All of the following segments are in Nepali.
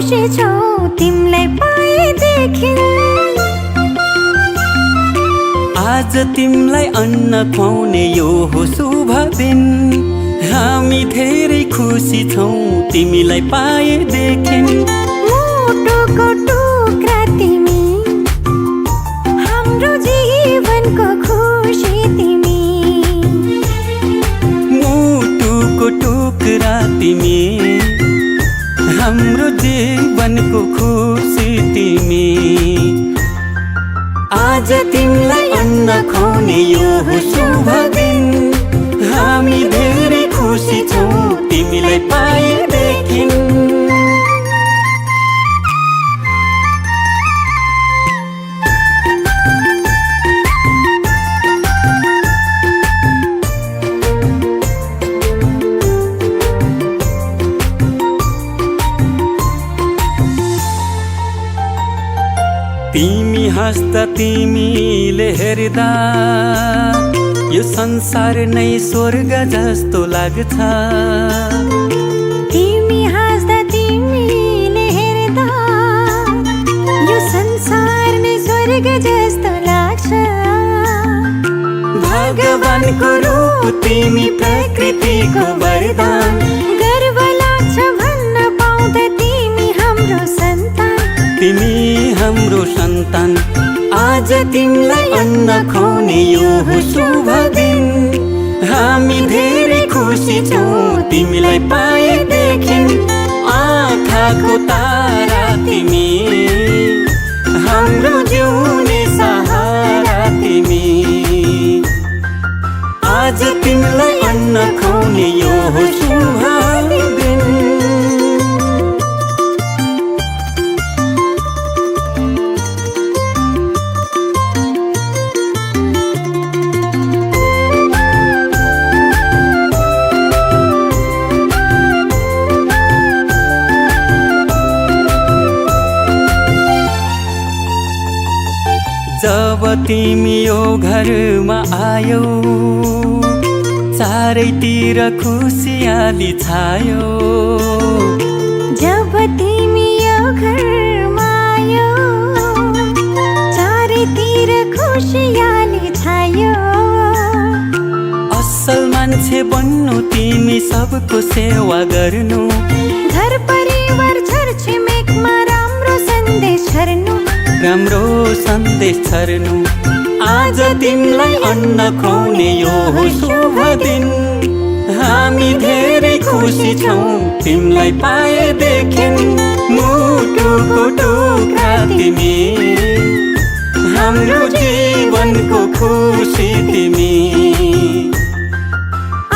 खुसी छौ तिमीलाई पाएदेखि। आज तिमीलाई अन्न खुवाउने यो हो शुभ दिन। हामी धेरै खुसी छौँ तिमीलाई पाएदेखि। मुटुको टुक्रा तिमी, हाम्रो जीवनको खुसी तिमी। मुटुको टुक्रा तिमी, हाम्रो जीवनको खुसी तिमी। आज तिमीलाई अन्न खुवाउने यो हो शुभ दिन। हामी धेरै खुसी छौँ तिमीलाई पाएदेखि। तिमी हाँस्दा तिमीले हेर्दा यो संसार नै स्वर्ग जस्तो लाग्छ। तिमी हाँस्दा तिमीले हेर्दा यो संसार नै स्वर्ग जस्तो लाग्छ। भगवानको रूप तिमी, प्रकृतिको वरदान। गर्व लाग्छ भन्न पाउँदा तिमी हाम्रो सन्तान। तिमी हाम्रो सन्तान। आज तिमीलाई अन्न खुवाउने यो हो शुभ दिन। हामी धेरै खुसी छौँ तिमीलाई पाएदेखि। आँखाको तारा तिमी, हाम्रो जिउने सहारा तिमी। आज तिमीलाई अन्न खुवाउने यो हो शुभ दिन। जब तिमी यो घरमा आयौ, चारैतिर खुसियाली छायो। जब तिमी यो घरमा आयौ, चारैतिर खुसियाली छायो। असल मान्छे बन्नु तिमी, सबको सेवा गर्नु। घर परिवार छरछिमेकमा राम्रो सन्देश छर्नु। राम्रो सन्देश छर्नु। आज तिमीलाई अन्न खुवाउने यो हो शुभ दिन। हामी धेरै खुसी छौँ तिमीलाई पाएदेखि। मुटुको टुक्रा तिमी, हाम्रो जीवनको खुसी तिमी।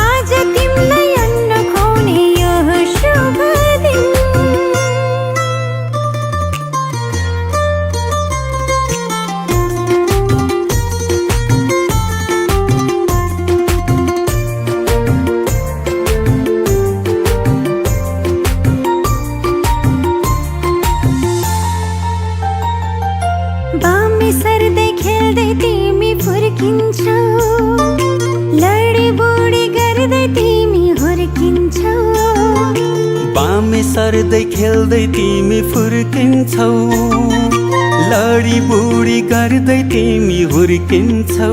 आज तिमीलाई अन्न खुवाउने यो हो शुभ दिन। बामे सर्दै खेल्दै तिमी फुर्किन्छौ। लडी बुडी गर्दै तिमी हुर्किन्छौ। बामे सर्दै खेल्दै तिमी फुर्किन्छौ। लडी बुडी गर्दै तिमी हुर्किन्छौ।